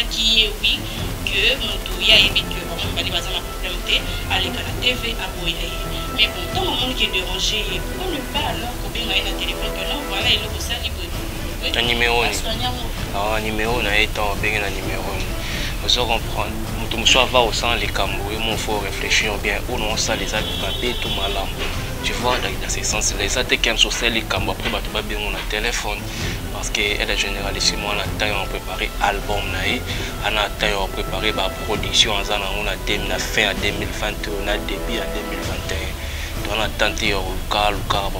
déjà qui est oui que mon y a évité que bon on va dire un problème aller à la TV à boyer mais bon tant le monde qui est dérangé pourquoi ne pas alors qu'on bien la téléphone que non voilà il est ça libre un numéro ah numéro na étant bien un numéro vous comprendre tout soit va au sein les camerounais mon faut réfléchir bien ou non ça les a papiers tout mal tu vois dans ces sens là ça t'es qu'un social les camerounais après tu vas bien mon téléphone parce que elle est généralistement on a taille on préparé album naï on a taille on préparé ba production en zana on a la fin à 2020 on a début à 2021 on a tenté au car mon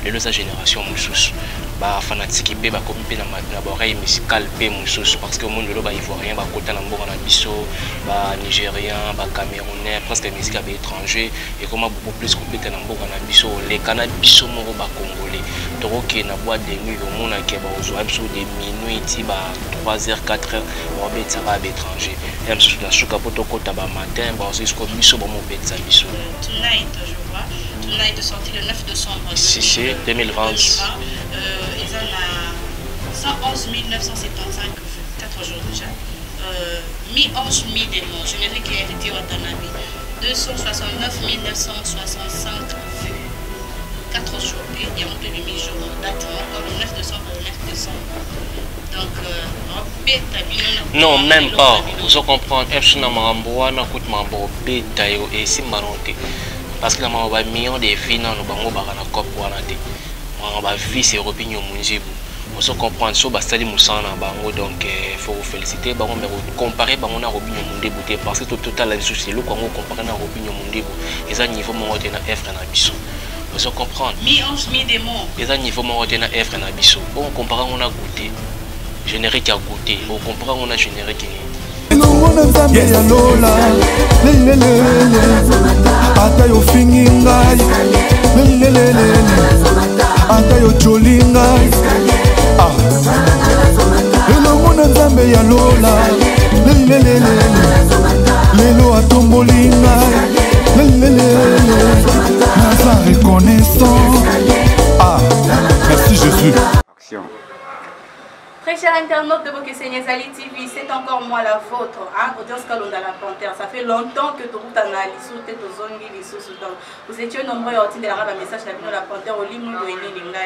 les génération mususu ba fanatique pe ba kopi na oreille musicale pe mususu parce que monde ba ivoirien ba kota na mboka na biso ba nigérien ba camerounais presque musique ba étranger et comment beaucoup plus compétent na mboka na biso les canal biso moko ba congolais donc qui na boîte de nuit au monde qui ba ozo biso de minuit ti ba 3h 4h ba betsa ba étranger et biso na suka poto kota ba matin ba jusqu'au biso ba mo betsa biso tonight je vois tonight sorti le 9 décembre 2020 ils ont 111 975 4 jours déjà. 11 000 démons. Générique qui a été Watanabe. 269 965 vues. 4 jours. Il y a monté le mi-jour. Date encore le 9 décembre. Donc, non, même pas. Vous comprenez. Je suis et si parce que la maman va millions de filles dans le bango barana cop wanate. On va vivre ces opinions munzibu. On se comprend so bastali musana bango donc faut vous féliciter bango mais comparer bango na opinion mundebu parce que tout total la souci le kongo comparer na opinion mundebu et ça niveau mon na F na biso. On se comprend. Mi 11 000 démons. Et ça niveau mon na F na biso. Bon comparer on a goûté. Générique à goûter. On comparer on a générique. Ata yo fingi ngai lelelele ata yo joli ngai elongo na nzambe ya lola lelelele lelo atomboli ngai lelelele naza reconnaissant. Merci Jésus. Action. Très chers internautes de Bokesenia Zali TV, c'est encore moi la vôtre, hein, audience Kalonda la Panthère. Ça fait longtemps que tout le monde a vous étiez nombreux à obtenir un message de la Panthère au limon de Nina,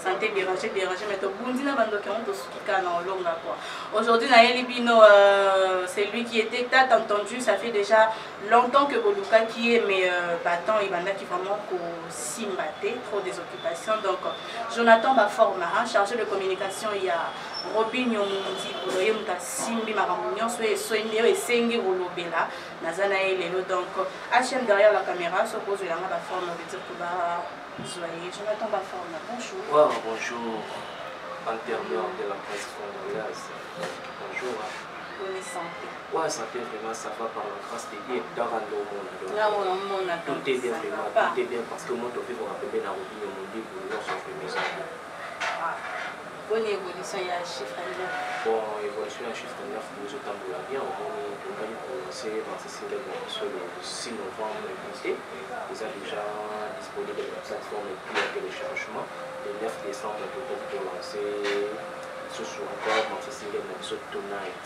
santé dérangée, mais tout le monde a aujourd'hui, c'est lui qui était tête entendu. Ça fait déjà longtemps que Boluka qui est, mais battant, il y a qui vraiment simbaté, trop des occupations. Donc, Jonathan Baforma, chargé de communication, il y a Robinho Mundi pour le Simbi Maramunion, soit Soindéo et Sengi Rolobela, Nazana et Lelo. Donc, HM derrière la caméra se pose la forme, on veut dire que Zoé. Jonathan Baforma, bonjour. Oh, bonjour, internaute de la presse congolaise. Bonjour. Bonne santé. Ouais, santé vraiment, ça va par la grâce de Dieu. Tout est bien, vraiment, tout est bien parce que moi, je vais vous rappeler la Robinho Mundi pour nous sur le bonne évolution, il y a un chiffre 9. Bon, évolution, il y a un chiffre 9, nous autres, bien. On va commencer dans ce single le 6 novembre. Ils sont déjà disponibles sur la plateforme et puis il y a téléchargement. Le 9 décembre, on peut lancer ce soir encore dans ce single Tonight.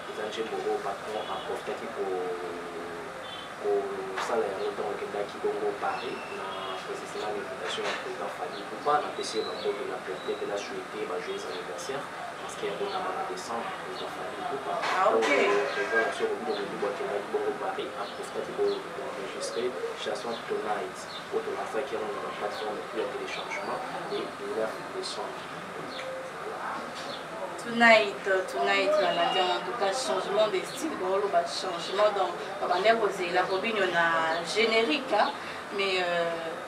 Les gens qui ont patron à profiter pour ça, il y a longtemps qui ont Paris. C'est l'invitation à président Fali Poupa, on a essayé de la fête de la souhaiter joyeux anniversaire parce qu'il y a un bon en décembre, président Fali Poupa. Ok. Voilà, sur le bout de Paris, à profiter pour enregistrer Chanson Tonight pour lancer qui est dans la plateforme et puis un téléchargement et le 9 décembre. Tonight, on a dit en tout cas changement de style, changement dans la Robin, on a générique, mais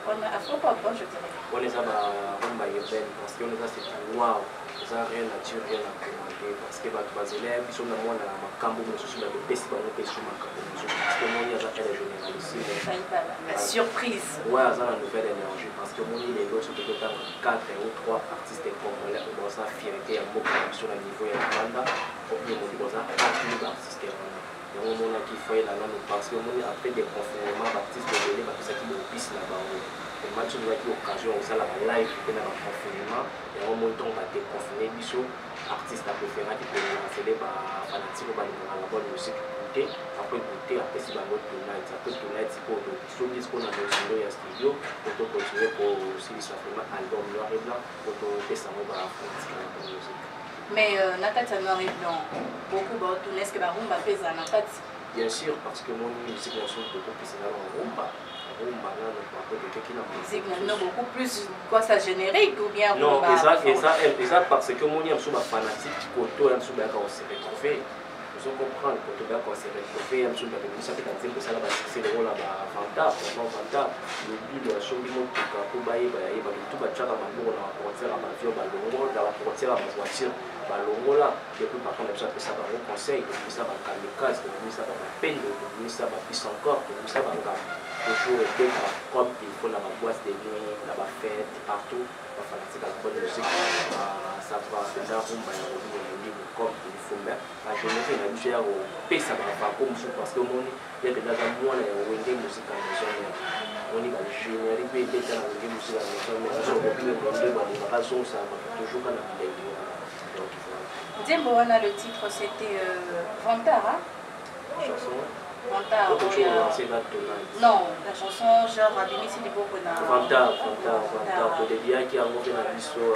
on a afro-pop, je dirais. On les a parce qu'on les a c'est waouh, ça n'a rien à dire, rien à commenter parce que les élèves ils sont dans moi dans ma cambo, mais sur la best dans le pays sur ma cambo, parce que moi il y a déjà généralisé. La surprise. Ouais, ça a une nouvelle énergie parce que moi il est là sur le 4 ou 3 artistes congolais qui ont sa fierté à beaucoup sur le niveau de la bande, pour que nous avons 4 artistes congolais. Il y a un moment qui fait la langue parce que moi après des confinements artistes congolais, parce que qui nous pisse là-bas. match nous a eu l'occasion de faire la live qui est dans le confinement et on monte on va déconfiner biso artiste a préféré qui peut lancer par fanatique par la bonne musique écouter après écouter après si bango tonight après tonight pour so disco na studio ya studio pour continuer pour aussi ça vraiment album noir et blanc pour que ça va fanatique la bonne musique. Mais nakati noir et blanc beaucoup ba tourner est-ce que ba rumba pesa nakati? Bien sûr parce que mon musique la chose beaucoup plus dans rumba. Non, beaucoup plus quoi ça générique ou bien non, ça parce que mon aime sur ma fanatique koto aime sur ba ka se retrouver vous comprendre koto ba ka se retrouver aime sur ba ko ça peut dire que ça là c'est le rôle là Fanta le but de la chose du monde ko ba ye ba tout ba tchaka mambo na concert à avion ba longo dans la concert à voiture ba longo là depuis par contre ça peut ça ba conseil depuis ça ba kamikaze depuis ça ba peine depuis ça ba pisse encore depuis ça ba toujours être comme il faut la boîte de nuit, la fête, partout, la fanatique à la bonne musique, ça va déjà rumba comme il faut mettre. La journée qui est habituée au pays, ça va pas comme ça parce que mon il y a que dans un mois là on a une musique à la maison, on y va le générique, puis il y a une musique à la maison, mais on a oublié de manger, on va raison ça va toujours quand on a des Dembo on a le titre c'était Vantara. Chanson. Vantara. Non, la chanson genre Abimisi de Bokona. Vantara, pour des biens qui ont fait la biso,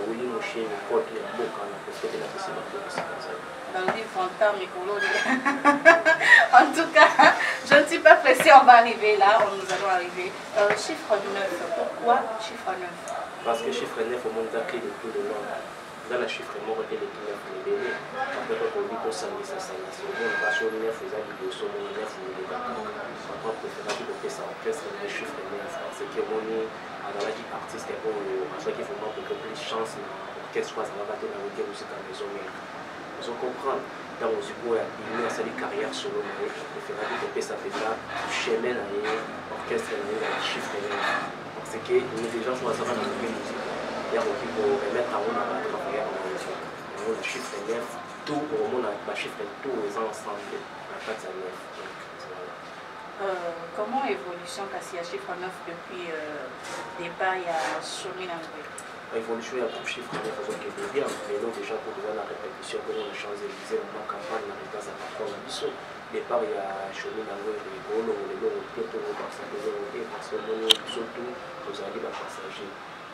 Willy Mouché, le pote, le Bokana, parce que la possibilité dans le livre Vantara, mais pour l'autre. En tout cas, je ne suis pas pressée, on va arriver là, nous allons arriver. Chiffre 9, pourquoi chiffre 9? Parce que chiffre 9, au monde d'accueil de tout le monde. Dans le chiffre, moi, je vais le donner. Après, on dit qu'on s'en dit ça. Si on va sur le 9, vous avez dit que sur le 9, vous avez dit que on préfère que ça orchestre le chiffre 9. Parce que moi, dans la vie artiste, à chaque fois, il faut beaucoup plus de chance. Qu'est-ce que ça va battre dans la musique à la maison? Vous comprenez? Dans le musique, il y a une carrière solo. Je préfère que ça fait là, chemin, orchestre, chiffre 9. Parce que les gens sont à ça dans la musique. Il y a beaucoup pour remettre à on a travaillé en maison. Le chiffre 9, tout au monde a chiffre tous les ensemble. La carte à 9. Comment évolution parce qu'il y a chiffre 9 depuis départ il y a chemin en vrai? L'évolution il y a tout chiffre 9 parce que bien mais nous déjà pour la répétition que nous a changé les ma campagne la réponse à par la mission. Départ il y a chemin en vrai les gros les longs tout parce que nous surtout nous allons les passagers.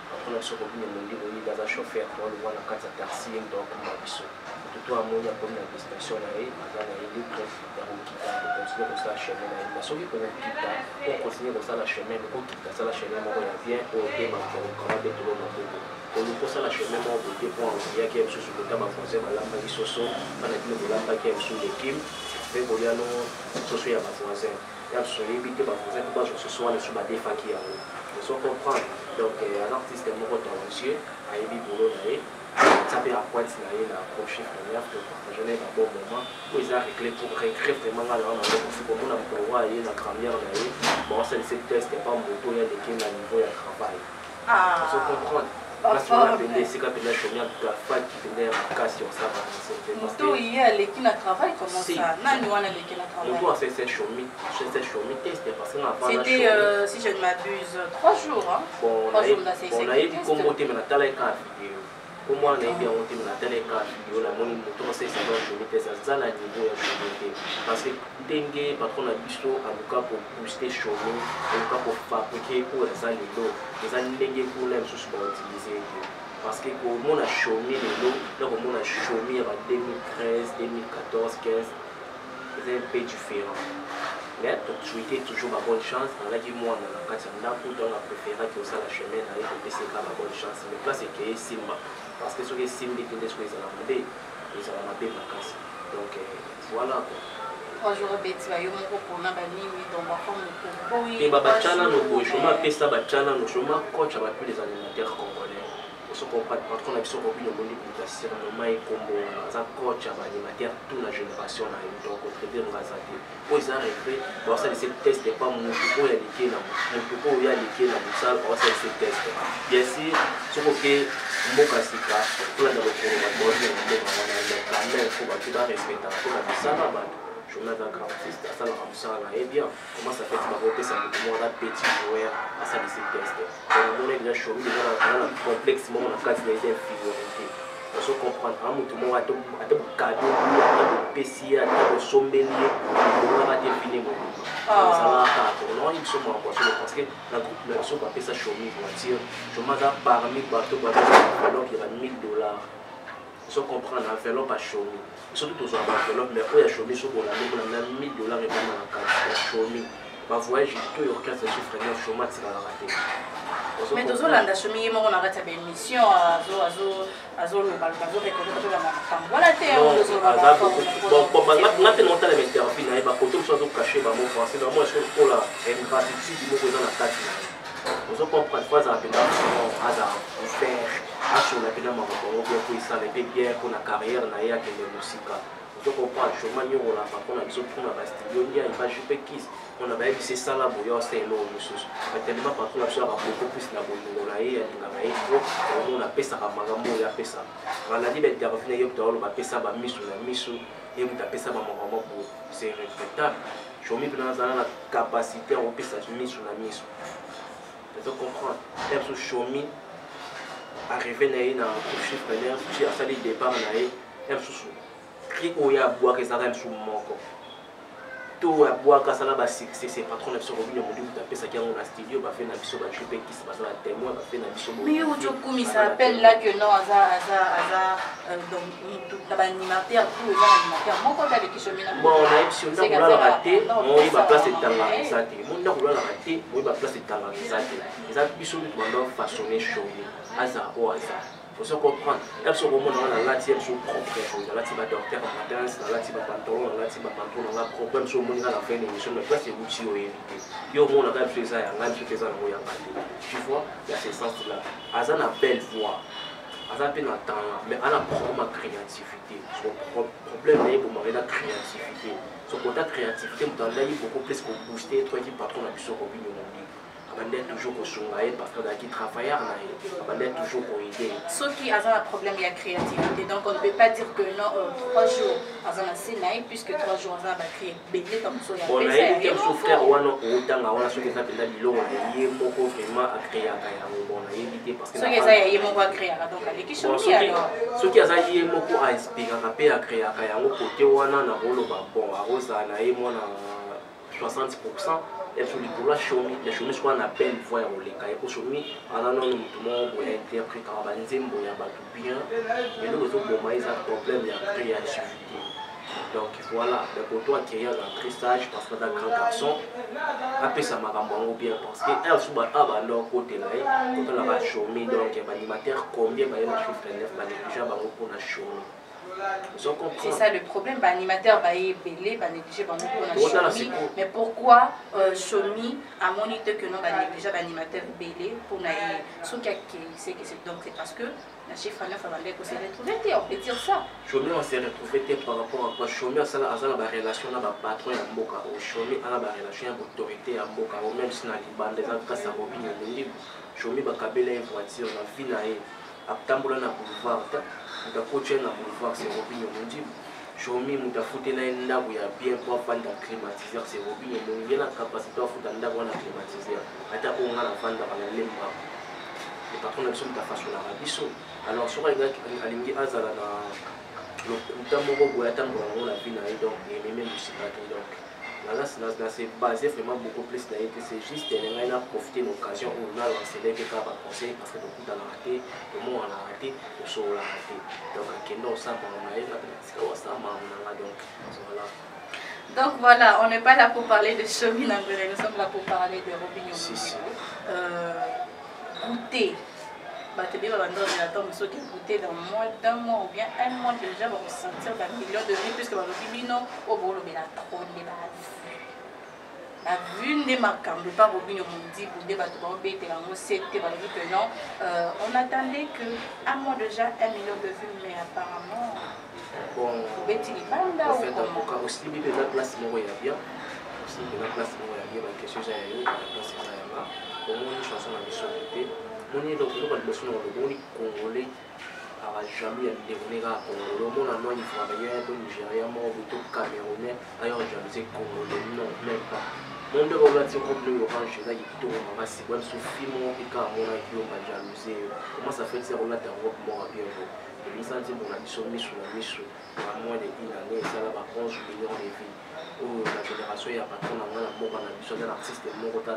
Après, on a sorti le monde dans un chauffeur pour le voir la carte à taxi et donc on a vu ça. Tout à mon comme la destination là et dans la libre dans le quitta pour continuer comme ça la chemin là. La sortie pour le quitta pour continuer comme ça la chemin pour quitter ça la chemin on revient au thème pour commander tout le monde. Pour nous pour ça la chemin on peut pour il y a qui est sur le côté ma français ma lamba qui soso on a dit le lamba qui est sur l'équipe fait pour y aller soso ya ma français et à ce éviter ma français pour que ce soit le sous ma défa qui a faut comprendre. Donc, un artiste est mort talentueux, à Ebi Bolo, ça peut apprendre la prochaine première de partager un bon moment. Pour les arrêter pour récréer vraiment la langue, pour qu'on a pouvoir aller la grammaire, bon, c'est le test, pas un moto, il y a des qui à niveau de travail. Faut comprendre. Parce qu'on a appelé, c'est quand on a chômé un café qui venait à casser, on s'en va. Moto, il y a les qui travail, comment ça? Non, nous on a les qui travail. Moto a fait ses chômés, c'était parce qu'on a pas la c'était, si je ne m'abuse, 3 jours. Hein? Bon, on a eu du commoté, mais on a talé 4 vidéos. Pour moi, on a eu bien monté, mais on a talé 4 vidéos. La monnaie, moto, c'est ça, ça a niveau de chômé. Parce que dengue, patron a bistrot, en tout cas pour booster chômé, en tout cas pour fabriquer pour les animaux. Les animaux pour les sous utiliser. Parce que pour moi, on a chômé les lots, là, on a chômé en 2013, 2014, 2015. C'est un peu différent. Mais tu étais toujours ma bonne chance. On a dit moi, on a préféré que ça la chemin d'aller pour baisser pas ma bonne chance. Mais là, c'est que Simba. Parce que ce que Simba est ce qu'ils ont demandé, ils ont demandé ma casse. Donc voilà. 3 jours à Betty, il y a un peu pour la nuit, donc ma femme nous et Babachana, nous chômage, pesta Bachana, nous chômage, coach avec les animateurs congolais. Ce qu'on pas quand on a besoin de le monde pour passer dans le maïs comme un coach avec animateur toute la génération là donc au très bien rasé. Pour ils arrêter, pour ça les tests n'est pas mon pour y aller là, mon pour y aller là, ça pour ça ces tests. Bien sûr, ce que Mokasika, pour la dans le programme, on a quand même faut pas tout respecter pour la ça là. Shomi est un grand artiste, à ça la ramsa là, et bien, comment ça fait que ma voix ça me demande un petit joueur à ça les tests. On a déjà Shomi, déjà dans le complexe, on a quatre idées figurines. On se comprend, tout le monde a des cadeaux, a des PC, a des sommeliers, on a des défini mon groupe. Ça va à non, ils sont en voiture parce que la groupe, la personne va payer sa Shomi voiture. Shomi a parmi bateau, alors qu'il y a $1000. On se comprend, on a fait l'homme à Shomi. Surtout tous les enveloppes, mais il y a Shomi sur la ligne, on a $1000 et on a un Shomi. Ma voyage, tout est au cas de chiffre, Shomi c'est la raté. Mais tous les ans, Shomi, on a raté une émission à Zo local, à Zo récolter de la marque. Voilà, t'es un peu bon, maintenant, on a les interviews, il y a pas de choses cachées, bah, mon français, moi, je suis pour la gratitude du mot dans la tête. On se comprend, fois à peine à faire, à sur la peine à pour ça, les bien pour la carrière, n'a rien que la musique. On se comprend, je m'en on a pas qu'on a besoin de la studio, il y a une page kiss. On a vu c'est ça là, c'est énorme. Mais tellement par contre, on a beaucoup plus la bonne on a on a fait ça à Magambo, on a fait ça. On a dit d'intervenir, on a fait ça à Missou, et on a fait ça à Magambo, c'est respectable. Je me dans la capacité à faire ça à Missou. Tu comprends? Même si Shomi arrivé dans le chiffre, si à ça les départ, même si il y a boire que ça reste sous mon corps. Tout à boire que ça là, c'est patron de ce revenu, on dit que tu as fait ça qui est dans la studio, va faire une abisso, va choper qui se passe là, témoin, va faire une abisso. Mais où tu ça appelle là que non, donc l'animateur, tout les animateurs, mon compte avec qui je mets là. Bon, on a option là, on l'a raté, on y va placer dans la risate. Mon là, on l'a raté, on y va placer dans la risate. Les abisso, on doit façonner chaud, hasard au hasard. Il faut se comprendre. Elles sont au monde dans la latière, elles sont propres. La tiba docteur en matin, la tiba pantalon, la tiba pantalon, la problème sur le monde à la fin de l'émission. Mais là, c'est l'outil au éviter. Il y a au monde à fait ça, il y a fait ça, il y a pas. Tu vois, il y a ce sens-là. Azan a belle voix. Azan peut l'entendre, mais elle a vraiment ma créativité. Son problème est pour la créativité. Son côté créativité, il y a beaucoup plus que booster, toi qui patron la puissance au bout du monde. On est toujours au Songaï parce qu'on a qui travaille, on est toujours au idée. Sauf qu'il y a un problème de créativité, donc on ne peut pas dire que non, 3 jours, on a Sénaï, puisque 3 jours, on a créé Bédé comme ça. On a été un souffert, on a autant, on a ce que ça fait là, il y a vraiment à créer, on a évité parce que. Ce qui est à créer, donc à l'équipe, ce qui est à inspirer, à créer, on côté, on a un rôle, bon, à Rosa, on a 60%. Et sur les Shomi, les Shomi sont en appel voix au les cahiers. Pour Shomi, on a non tout le monde interprète Karabanzem, il y a tout bien. Mais nous avons un problème de créativité. Donc voilà, le poteau acquérir un trissage parce que dans grand garçon, après ça m'a ramené bien parce qu'elle se bat à leur côté là, quand on a Shomi, donc il y a un animateur combien il y a un chiffre 9, déjà pour la Shomi. C'est ça le problème, l'animateur va y belé, va négliger, va Shomi. Mais pourquoi Shomi a monité que non, va négliger l'animateur belé pour naïr? Ce qui c'est donc c'est parce que la chiffre 9 va s'est retrouvé, on peut dire ça. Shomi on s'est retrouvé par rapport à quoi Shomi a la relation avec le patron à Mboka, Shomi a la relation avec l'autorité à Mboka, même si on a des bandes, des gens qui sont robinés au libre. Shomi va cabler une voiture, la vie naïe, à Tamboula na boulevard. Muta coacher na boulevard c'est Robinho Mundi. Shomi muta fouter na ndabu ya bien pour vendre climatiseur c'est Robinho Mundi na capacité à foutre ndabu na climatiseur. Ata ko ngala vendre na lemba. Le patron de son ta façon la biso. Alors sur les gars alingi azala na le kutamoko boya tango la vie na donc et même musique donc là c'est basé vraiment beaucoup plus là que c'est juste on a profité de l'occasion où on a lancé les gars par conseil parce que tout a raté le monde a raté le show a raté donc on ça on a ça donc voilà on n'est pas là pour parler de Shomi Nangwele, nous sommes là pour parler de Robinho goûter Batébé va vendre de la tombe ceux qui goûté dans moins d'un mois ou bien un mois déjà vont sentir d'un million de vues puisque Robinho au bolo de la trône de la vue n'est marquante pas Robinho Mundi pour débattre au BT en c'était pas que non on attendait que un mois déjà 1 million de vues mais apparemment bon Betty Banda en fait donc aussi il y a la place moi il y a bien aussi il y a la place moi il y a bien quelque chose à y la place ça là au moins une chanson à la société on est donc le son le bon congolais jamais déroulé à Congo. Le monde en il travaillait pour Nigeria, mort plutôt Camerounais, ailleurs jalousé Congolais, non, même pas. Mon de relations comme le orange, là, il tourne en masse, même sous film, et quand on a eu un jalousé, comment ça fait que ces relations d'Europe mort à bien beau. Et ça dit, mon ami, sur à moins d'une année, ça là, 11 millions de vies. Où la génération, il y a pas trop de mort en ambition, l'artiste est mort à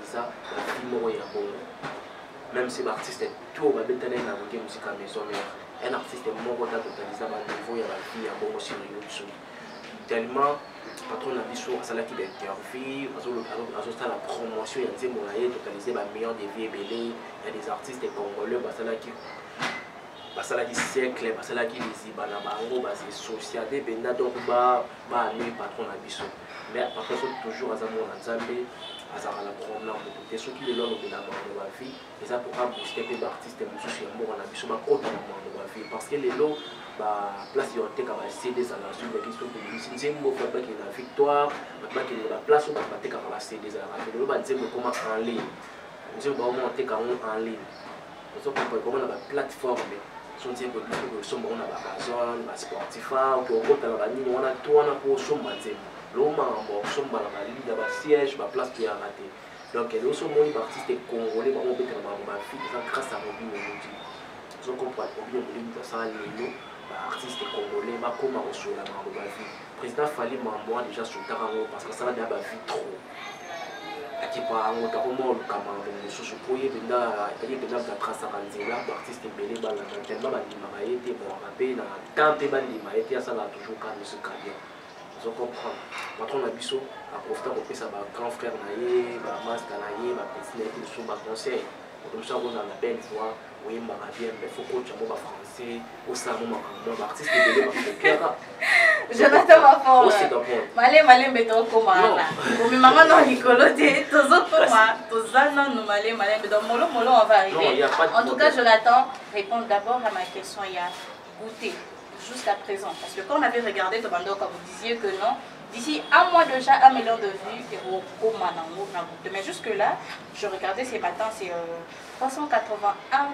ça, la vie mort et à bon. Même si l'artiste est tout, il y a une musique à maison, un artiste est mort à totaliser à niveau, il y a la vie à bon aussi, tellement, patron a dit ça là qui est interviewé, à la promotion, il y a des moyens totaliser la meilleure des vies belées, il y a des artistes congolais, ça là qui basala qui siècle basala qui les bana bango c'est social des benda donc ba aller patron na biso mais par contre toujours à mon ensemble à la promenade de ceux qui les longs de la vie et ça pourra booster les artistes mususu ya moko na biso ba kota na mwa vie parce que les lots ba place yo te ka ba CD za la sur qui sont de nzembo fa ba qui na victoire ba qui la place ba te ka ba CD za la radio ba nzembo comment en ligne nzembo ba monter ka en ligne parce que comment la plateforme son dire que nous sommes on a Amazon, Spotify, que on a la ligne, on a tout on a pour son matin. L'homme on sommes dans la ligne, la siège, la place qui a raté. Donc nous sommes les artistes congolais, on peut être ma fille, grâce à Robin aujourd'hui. Donc on peut Robin dans ça les artistes congolais, ma comment on sur la ma vie. Président Fali Mamboa déjà sur Tarango parce que ça va d'abord vie trop. Qui par un autre moment le camarade de sous poyer benda il benda de trace à Ranzela artiste belé bala tellement balima été bon rappel na tante balima été ça là toujours quand monsieur Kabia vous comprenez patron na biso a profiter pour ça ba grand frère naé ba master naé ba petit naé sur ba conseil comme ça on a la belle voix oui ma bien mais faut coach moi ba français au salon ma artiste belé ba copiera Jonathan Mafon. Malé beto koma na. Komi manga no likolo te tozo koma tozana no malé beto molo on va arriver. En tout cas Jonathan répond d'abord à ma question il y a goûté jusqu'à présent parce que quand on avait regardé Tobando quand vous disiez que non d'ici un mois déjà 1 million de vues et au koma na goûté mais jusque là je regardais ces matins c'est 381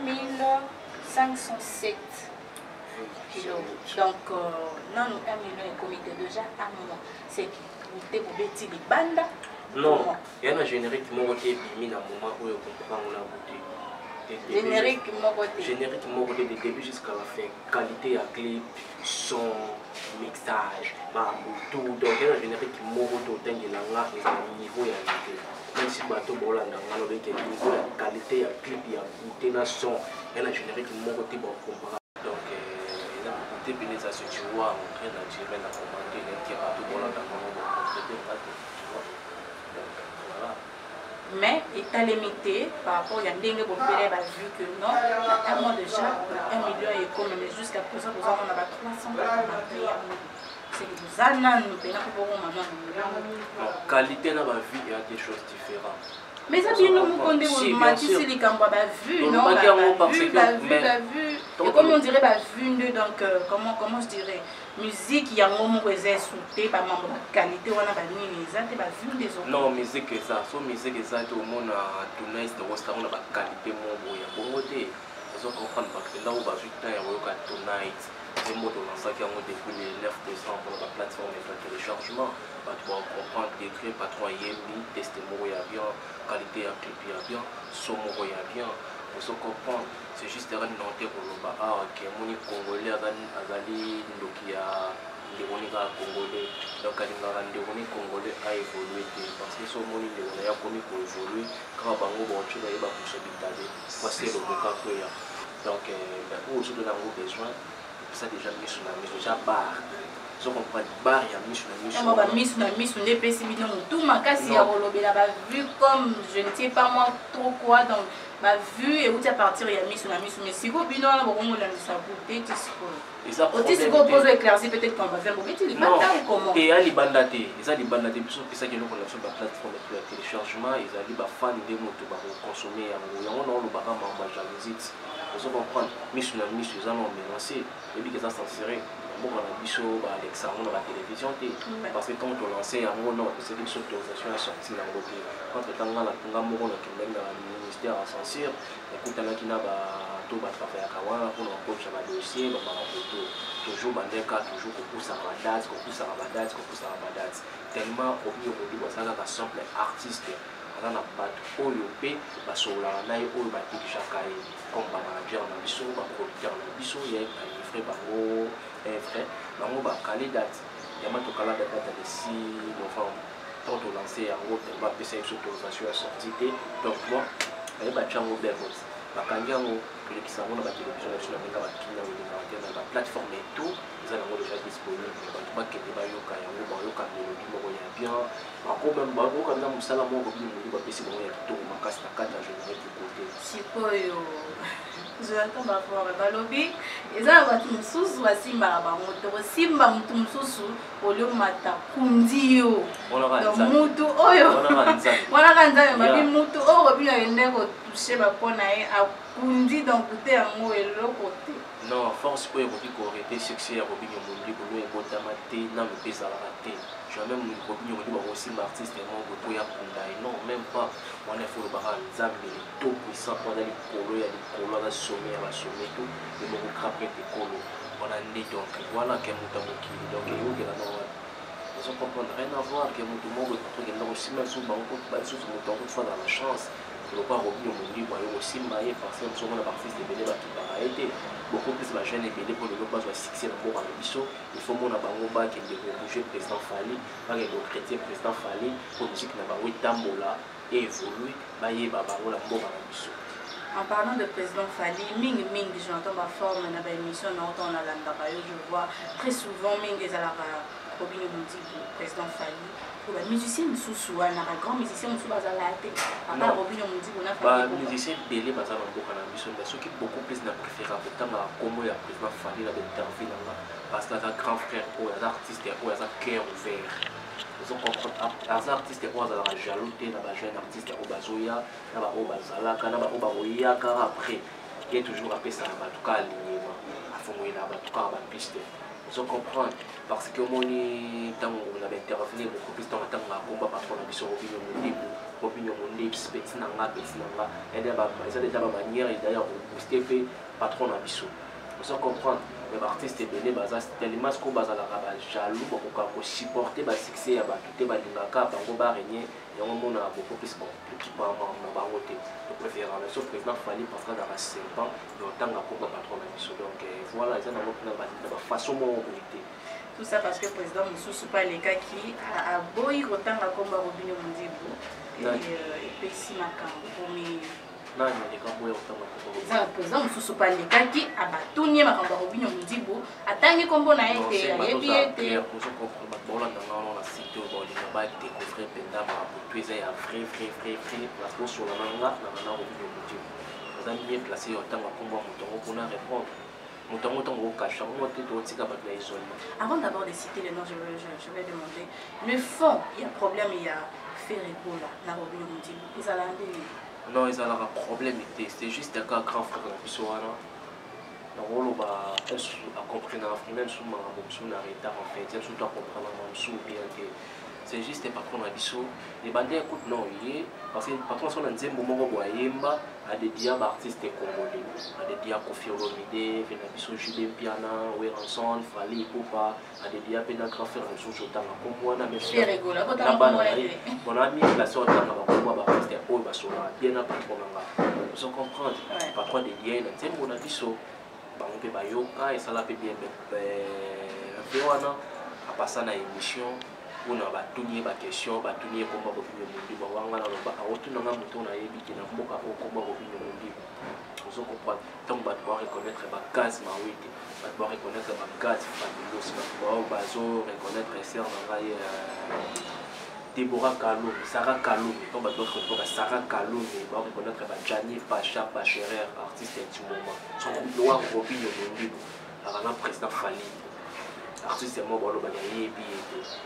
507 donc non 1 million et comité déjà à moi c'est goûter pour bêtis les bandes non il y a un générique mon côté mis dans moment où on comprend on a goûté générique mon côté de début jusqu'à la fin qualité à clip son mixage tout donc il y a un générique mon côté de la niveau et même si bateau bola dans le niveau la qualité à clip il y a goûté na son il y a un générique mon côté bon comparable donc les associations en train d'attirer la commande qui a tout bon dans le mais il est limité par rapport à Yandenge pour faire vu que non, un mois déjà, 1 million et comme mais jusqu'à présent, nous avons 381 000. C'est que nous allons nous payer pour maman. Qualité dans ma vie, il y a des choses différentes. Mais ça vient nous qu'on dit Matisse les Kamba vu non vu et comme on dirait vu donc comment je dirais musique il y a un moment où c'est souté par membre qualité on a pas ni ça c'est pas vu des autres non musique ça so musique ça tout le monde a tourné dans restaurant on a pas qualité mon boya bon côté ils ont comprendre parce que là où va juste il y a tonight c'est moi dans ça qui a depuis les 9 décembre pour la plateforme de téléchargement tu vas comprendre décrire patron yemi tester moi il y a bien qualité à clip il y a bien son moi il y a bien pour se comprendre c'est juste un noter pour le bas que mon congolais azali ndokia ndikonika congolais donc alingaka ndikonika congolais a évolué parce que so moni ndikona ya komi ko évoluer quand bango boncho ba yeba kuso bitale parce que le boka koya donc pour ceux qui ont besoin ça déjà mis sur la mise déjà bar so comprendre bar ya mis sur la mise sur les PC bino tout makasi ya rolobela ba vu comme je ne sais pas moi trop quoi donc ma vue et où tu à partir il y a mis sur la mise mais si vous bino là bon on l'a mis ça goûter tu sais aussi qu'on pose éclairci peut-être qu'on va faire mais tu dis pas comment et à libandate ils a libandate biso pesa que nous on a sur la plateforme de téléchargement ils a liba fan de moto ba consommer ya on le ba ma jalousie vous comprendre mis sur la mise ils ont mélangé et puis que ça censuré bon on a biso ba Alexandre on a la télévision parce que quand on lançait un mot non c'est une autorisation à sortir dans côté entre temps là on a qui mène ministère à censure écoute là qui n'a pas bateau batravayaka wana mpona kokotisa badossier bamaka koto toujours bandeka toujours kopusaka badate tellement obi okodi bazalaka simple artiste aza na bato oyo mpe basololaka na ye oyo badirigaka ye comme bamanager na biso baproducteur na biso ye balivre bango evre bango bakali date yama tokala date ya le 6 novembre tant tolance yango bapesa biso autorisation ya sorti te donc bon baye batya yango bergos bakangi yango kolekisa yango na batelevizio na biso na ndenge bakini yango elingaka te na baplateforme eto eza nango déjà disponible bato bakende bayoka yango bayoka melodi moko ya bien bako meme bayoka na mosala moko bino moli bapesi bango ya kitoko makasi na kati ya généré du côté sikoyo Jonathan bafora balobi eza na bato mosusu basimbaka bango te kosimba motu mosusu oliomata kundi yo mutu oyo wanaka nzambe babi mutu oyo kobino yende kotushe bapo na ye akundi donc te yango eloko te non force oyo ekoki korete succès ya kobino mondi bolo ebotama te nano mpe ezalaka te jamais kobino mondi bakosimba artiste moko po ya kunda ye non même pas wana efo lobaka nzambe to puissant wana likolo ya likolo aza some ya basome to emoko krapre tekolo wana nde donc voilà ke moto ya mokili donc eyokela na wana ozo comprendre rien à voir ke moto moko ekokenda kosimba lisusu bango balisusu moto yango tofanda na chance loba robino mondi boyo kosimba ye parce que ozomona baartiste ebele bakibaka ye te beaucoup plus bajeune ebele mpo lelo bazwa succès na mboka na biso il faut mona bango bakende kobouge président Fally bakende kochrétien président Fally mpo musique na bango etambola et évolue bayeba bango na mboka na biso. En parlant de président Fally, mingi j'entends ma forme na ba émission na autant na landaka yo je vois très souvent mingi ezalaka Robino Mondi président Fally pour ba musicien mosusu wana ba grand musicien mosusu bazala te papa Robino Mondi bona ba musicien belé bazala mboka na biso mais ceux qui beaucoup plus na préféra kotanga comme ya président Fally na interview na parce que grand frère ou les artistes ou les cœur ouvert. Ils ont compris les artistes ou les jaloux na ba jeune artiste ou bazoya na ba bazalaka na ba baoyaka après il y a toujours après ça ba tout cas alignement afongoyi na ba tout cas ba piste. Ils ont comprendre parce que moni tango na intervenir beaucoup plus dans tanga komba patron na biso opinion mondi petit nanga et d'abord ça déjà ba manière et d'ailleurs booster patron na biso. Ils ont comprendre les artistes belé baza tellement ce qu'on bazalaka ba jaloux bakoka ko supporter ba succès ya ba tout ba lingaka bango ba régner et on mona beaucoup plus bon petit pas na bango te de préférence le président Fally parce que dans 5 ans tanga komba patron na biso donc voilà ça na ba façon mo bonité. Tout ça parce que le président Moussou pas les cas qui a boy autant la combat Robino Mondi et Pessi Makambo pour mes non les cas boy autant la le président Moussou pas les cas qui a battu Makambo Robino Mondi attendez combo na été et puis était pour se comprendre bon là dans la cité bon il va découvrir pendant pour tous les vrai parce que sur la manga na Robino Mondi vous avez bien placé autant la combat pour répondre. Avant d'abord de citer le nom, je vais demander le fond. Il y a problème, il y a Ferrego là, na Robino Mondi. Ils allaient non, ils allaient problème. C'est juste un grand frère qui soit là. Le rôle elle a compris dans la même sous ma sous la retard en fait. Elle doit comprendre ma sous bien. C'est juste un patron à biso. Les bandits écoutent non, parce que les patrons sont dans un moment où Yemba a des diables artistes congolais, a des diables Koffi Olomide, Venabiso Jules Piana, Weranson, Fally Ipupa, a des diables Pénacra Ferranso Jotanga, comme moi, mais c'est rigolo. On a mis la sorte dans la combat artiste au Basola, bien à patron. Vous comprenez, patron des diables, c'est mon abiso, Banque Bayoka, et ça l'a fait bien. À passer à l'émission. On a battu ba question battu combat Robino Mondi ba wanga na ba auto na moto na yebi ki na mboka o combat Robino Mondi ozo comprendre donc ba doit reconnaître ba gaz ma witi ba doit reconnaître ba gaz famille aussi ba bazo reconnaître sœur na ngai Deborah Kalou Sarah Kalou donc ba doit reconnaître Sarah Kalou ba reconnaître ba Jani Pacha Pacherer artiste du moment son gloire Robino Mondi la président Fally artiste mo bolo ba yebi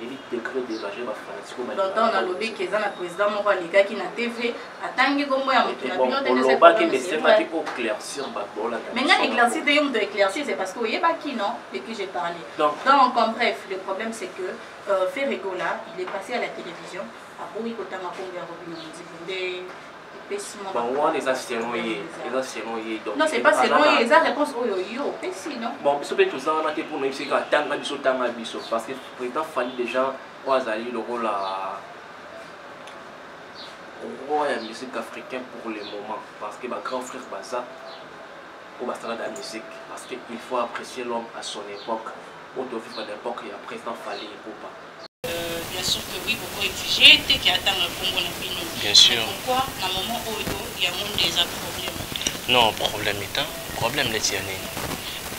et décret dégagé ba Francisco ba donc on a lobby que za na président mo ba lika ki na TV atangi kombo ya mutu na bino te c'est pas que c'est pas pour éclaircir ba bola mais nga éclaircir te yom de éclaircir c'est parce que yeba ki non de qui j'ai parlé donc en bref le problème c'est que Ferrego là il est passé à la télévision à boui kotanga kombo ya Robino Mondi Bon, les selon non, c'est pas selon les réponses yo, non. Bon, ce que tout ça, on a été pour nous, c'est qu'à tant parce que le président fallait déjà le rôle à la musique africaine pour le moment. Parce que ma grand frère Baza, au bassin de la musique, parce qu'il faut apprécier l'homme à son époque. Au vivre à l'époque, il y a président fallait pour pas. Bien sûr que oui, beaucoup exigé, t'es qui attend le Congo na Pino. Bien sûr. Pourquoi, à un moment où il y a monde des problèmes? Non, problème étant, problème les tiens.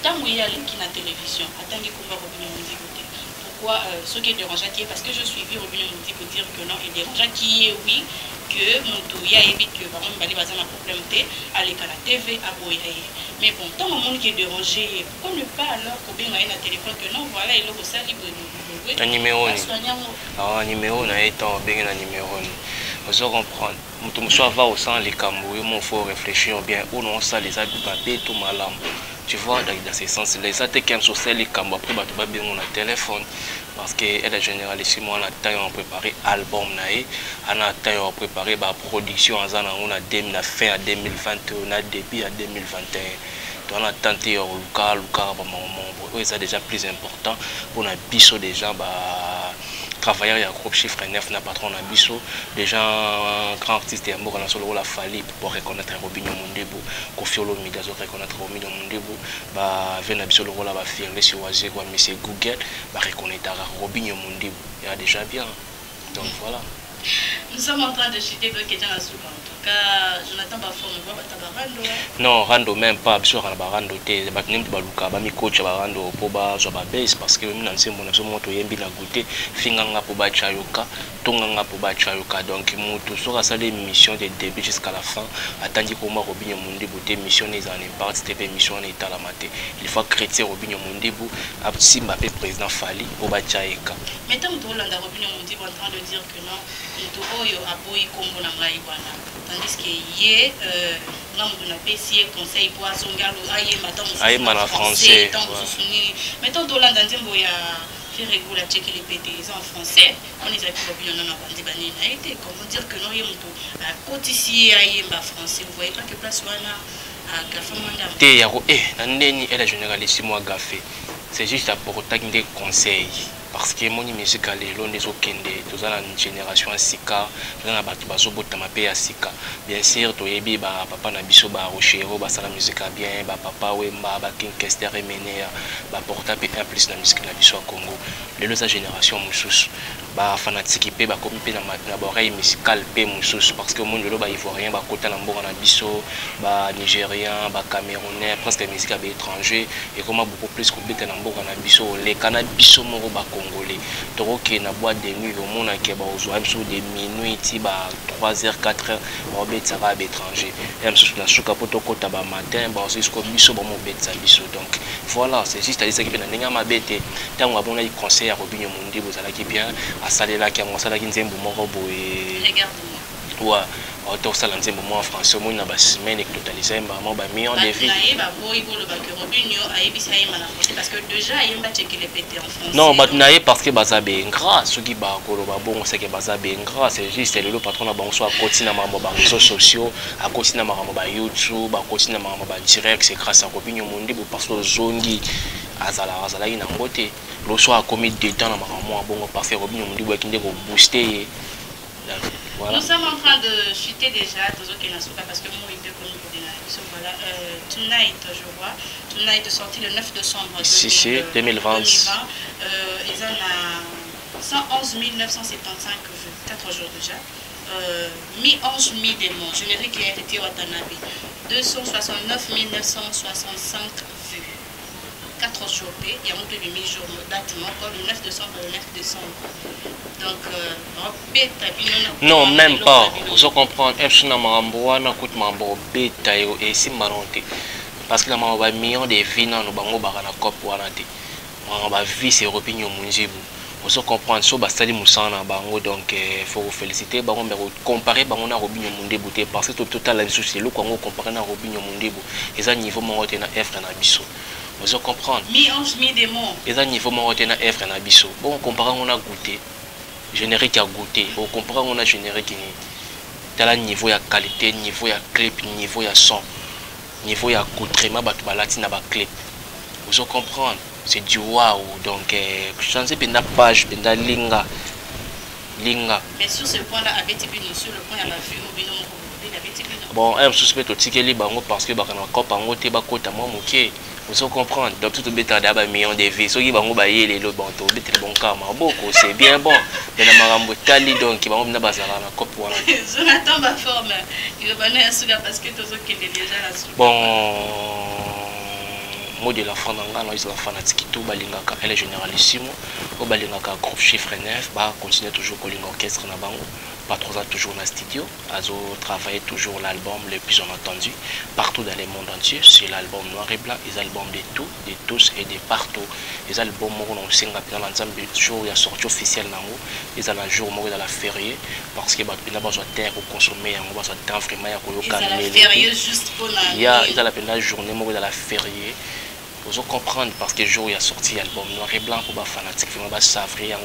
Tant qu'il y a qui na télévision, attends qu'il combat Robin Mondi côté. Pourquoi ce qui est dérangeant qui est parce que je suis vu Robin Mondi pour dire que non, il est dérangeant qui est oui que mon touya évite que par exemple il un problème té aller à la TV à boyer. Mais bon, tant le monde qui est dérangé, pourquoi ne pas alors qu'on bien na téléphone que non voilà il est ça libre. Un numéro un numéro na étant bien un numéro vous comprendre mutu soit va au sang les cambo il faut réfléchir bien ou non ça les habits papier tout malam tu vois dans ce sens là ça t'es qu'un social les cambo après bah tu vas bien on a téléphone parce que elle est généralissime on a temps préparé album naé on a temps préparé ba production en zana on a fin à 2020 on a début à 2021 on a tenté au local c'est déjà plus important pour un biseau déjà travailler avec groupe chiffre 9 n'a patron na biso déjà un grand artiste et amour on a fallu pour reconnaître Robinho Mondebo Kofiolo Midazo reconnaître Robinho Mondebo venir biso le rôle là firmer sur Oasis quoi monsieur Google reconnaître Robinho Mondebo il y a déjà bien donc voilà. Nous sommes en train de chuter donc quelqu'un à sous en tout cas Jonathan Bafon on voit tabarando non rando même pas sur la barando té batnim baluka ba mi coach barando po ba zo ba base parce que même dans mon so moto yembi na goûter finganga po ba chayoka tonganga po ba chayoka donc mutu sera ça les missions de début jusqu'à la fin attendit ko ma Robinho Mondebo té mission les en part c'était mission en état la maté il faut créer Robinho Mondebo a Simba président Fali po ba chayoka mais tant que Rolanda Robinho Mondebo en train de dire que non mutu oyo aboyi kombo na ngai bwana tandis que yé ngamu na pesi conseil pour asongalo aye matin français mais tant Rolanda ndimbo ya faire réguler checker les PT en français on les a plus bien dans bandi bani na été comment dire que non yé mutu à cotissier aye ba français vous voyez pas que place wana à gafa manda té yako nandeni elle généralissime à gafé c'est juste à porter des conseils parce que mon musique à l'élo des okende tous la génération sika dans la batu baso botama pe ya sika bien sûr to yebi ba papa na biso ba rochero ba sala musique bien ba papa wemba ba king kester emenea ba porta pe un plus na musique na biso à Congo l'élo sa génération mususu ba fanatique pe ba komi pe na oreille musicale pe mususu parce que monde lo ba ivoirien ba kota na mboka na biso ba nigérien ba camerounais presque musique à étranger et comment beaucoup plus ko beta na mboka na biso les kana biso moko ba Congolais. Donc, il y a une boîte de nuit au monde qui est sur des minuit, 3h, 4h, on va être à l'étranger. Et même si on a sous capot au côté matin, c'est ce qu'on donc voilà, c'est juste à dire que nous avons bête. Tant qu'on a conseil à Robinho Mondebo, vous allez bien, à Salela qui a mon salaire qui est un bon ouais. Autant ça l'anzé moment en français moi na ba semaine totalisé vraiment ba million de vies parce que déjà il m'a checké les PT en français non ba naé parce que baza be ngras ce qui ba ko ba bon c'est que baza be ngras c'est juste le patron na bango so a continue na ba réseaux sociaux a continue na ba YouTube a continue na ba direct c'est grâce à Robinho Mondebo parce que zongi azala ina ngote lo so a commis dedans na maman bon parce que Robinho Mondebo qui ndeko booster. Voilà. Nous sommes en train de chuter déjà parce que moi il est connu pour des voilà Tonight je vois Tonight sorti le 9 décembre 2020 ils ont 111 975 vues 4 jours déjà 11 000 démons générique qui a été Watanabe 269 965 vues 4 jours il y a monté le mi-jour datement le 9 décembre le 9 décembre donc non même pas vous comprenez na mambo na coûte mambo beta et si maronté parce que la mambo ba million de vies na no bango ba na cop wana te ba vie c'est Robinho Mondebo vous comprenez so ba sali musana bango donc faut vous féliciter bango mais comparer bango na Robinho Mondebo parce que total la biso c'est le Congo comparer na Robinho Mondebo et ça niveau mon na F na biso vous comprenez mi démons et ça niveau mon na F na biso bon comparer on a goûté générique à goûter au comprendre on a générique tala niveau ya qualité, niveau ya clip, niveau ya son, niveau ya accoutrement bato balati na ba clip. Vous comprendre, c'est du waouh. Donc changer penda page, penda linga. Mais sur ce point là, avec sur le point à la vue au binom. Bon, un suspect au ticket bango parce que bakana kopa ngo te bakota moi moké. Vous comprendre, donc tout bêta d'aba million de vies. Soki bango ba yé les lo bon to bêta bon kama beaucoup, c'est bien bon. Mais na marambo tali donc bango na bazala na kopa wana. Jonathan ba forme. Il va venir à souga parce que tozo kende déjà la souga. Bon, mot de la fin d'anga non, ils sont fanatiques tout balingaka elle est généralissimo. Au balingaka groupe chiffre 9 ba continuer toujours coling orchestre na bango. Pas 3 ans toujours dans le studio, Azo travaille toujours l'album le plus entendu partout dans le monde entier. C'est l'album noir et blanc, les albums de tout, de tous et de partout. Les albums où on sait dans l'ensemble jour il y a sortie officielle nango, ils ont un jour dans la férié parce que il a besoin de terre pour consommer, on a besoin de temps vraiment ya koyoka mais férié juste pour la il y a la journée dans la férié. Vous comprendre parce que jour il y a sorti l'album noir et blanc pour les fanatiques vraiment savrer en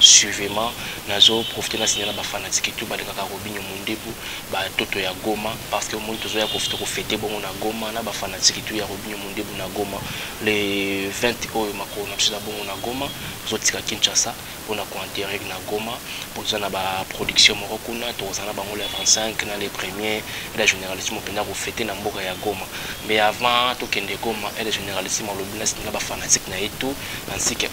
suivement nazo profiter na signaler les fanatiques tout ba ngaka Robinho Mundebu ba toto ya Goma parce que monde tozo ya profiter ko fêter bon na Goma na ba fanatiques tout ya Robinho Mundebu na Goma les 20 oyo makona na bon na Goma zo tika Kinshasa pour na ko enterrer na Goma pour na ba production morokuna to na bango le 25 na les premiers la généralisme penda ko fêter na mboka ya Goma mais avant to kende Goma elle général si mon lobbyiste n'a pas fanatique na tout ainsi que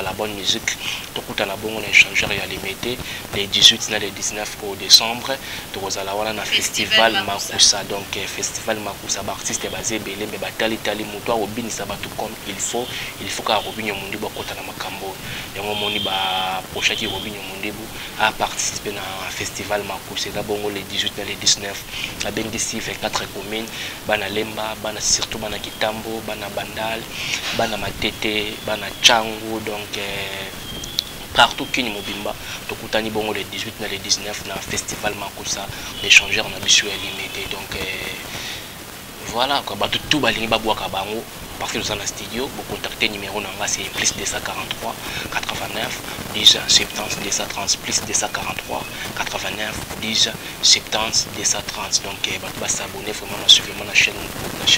la bonne musique tout à la bonne échangeur et à limiter les 18 et les 19 au décembre tout aux alawana festival Makusa donc festival Makusa artiste basé belé mais batali tali moto au bini ça tout comme il faut qu'à Robinho Mundebu kota na makambo et mon moni ba prochain qui Robinho Mundebu a participé à festival Makusa d'abord les 18 et les 19 la BNDC fait 4 communes bana Lemba bana surtout bana Kitambo bana bana matete bana changu donc partout qui mobimba to kutani bongo les 18 na les 19 na festival Makusa l'échangeur na biso limité donc voilà quoi ba tout balingi ba bwaka bango parce que nous sommes en studio vous contactez numéro nanga c'est plus 243 89 10 70 230 plus 243 89 10 70 230 donc bah s'abonner vraiment à suivre ma chaîne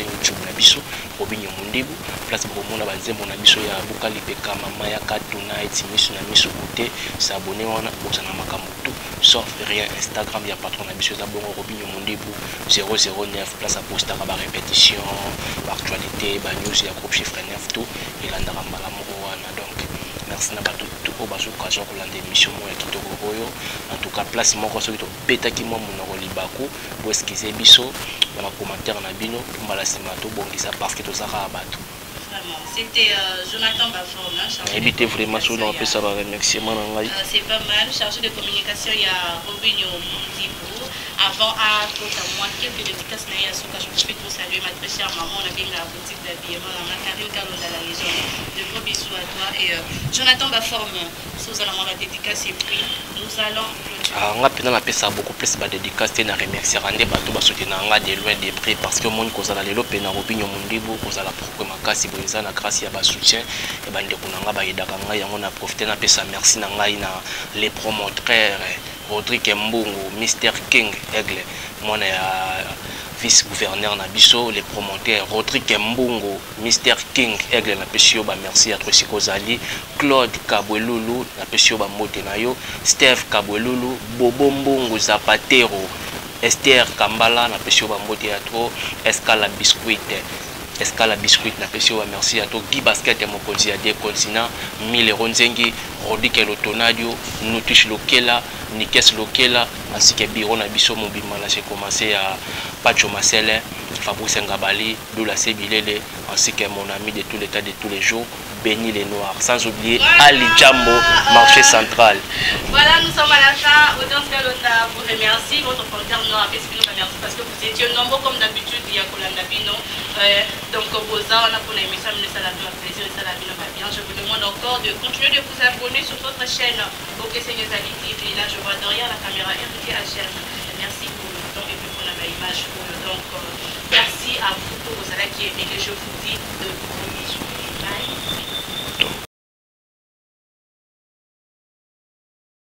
YouTube na biso Robinho Mundebu place pour mon abanzembo na biso ya Bukali Peka mama ya Katuna etimisu na miso côté s'abonner wana bozana makambo tout sauf rien Instagram ya patron na biso za bongo Robinho Mundebu 009 place à poster à répétition actualité ba news ya groupe chiffre 9 tout il a ndara mbala moko wana donc merci na bato tout au bazo occasion ko lande émission mo ya kitoko oyo en tout cas place moko so to betaki mo monoko libako bo eskize biso na commentaire na bino mbala sima to bongisa parce que to saka bato vraiment c'était Jonathan Baforme évitez vraiment sur on peut ça va remerciement na ngai c'est pas mal chargé de communication il y a Robinho Mundebu avant à côté moi quelques dédicaces na ce que je peux tout saluer ma très chère maman on a bien la boutique d'habillement la Karine Kalonda la région de gros bisous à toi et Jonathan Baforme sous allons la dédicace et puis nous allons on a pena na pesa beaucoup plus ba dédicace na remercier rande bato ba soutenir nga de loin des prix parce que mon kozala lelo pena Robinho Mundebu kozala pourquoi makasi boza na grâce ya ba soutien et bande kunanga ba yedaka nga yango na profiter na pesa merci na ngai na les promoteurs Rodrigue Mbungu, Mr King Aigle, mon vice-gouverneur Nabiso, les promoteurs Rodrigue Mbungu, Mr King Aigle, na pesio ba merci à Trosiko Zali, Claude Kabwelulu, na pesio ba Motenayo, Steve Kabwelulu, Bobo Mbungu Zapatero, Esther Kambala, na pesio ba Moteatro, Escala Biscuit. Escala Biscuit na pesio merci à toi Guy Basket et Mokonzi à des continents 1000 Ronzengi Rodike Lotonadio Notish Lokela Nikes Lokela ainsi que Biro na biso mobima là j'ai commencé à Pacho Masele Fabrice Ngabali Doula Sebilele ainsi que mon ami de tous les tas de tous les jours Béni les Noirs sans oublier Ali Jambo marché central. Voilà nous sommes à la fin audience Kalonda vous remercie votre frontière noir merci parce que vous étiez nombreux comme d'habitude il y a Kolanda Bino donc Boza on a pour l'émission ça la plaisir et ça la bien je vous demande encore de continuer de vous abonner sur votre chaîne OK Seigneur Ali TV là je vois derrière la caméra RTHM merci pour le temps et puis pour l'image donc merci à vous pour vos qui aimez je vous dis de gros bisous.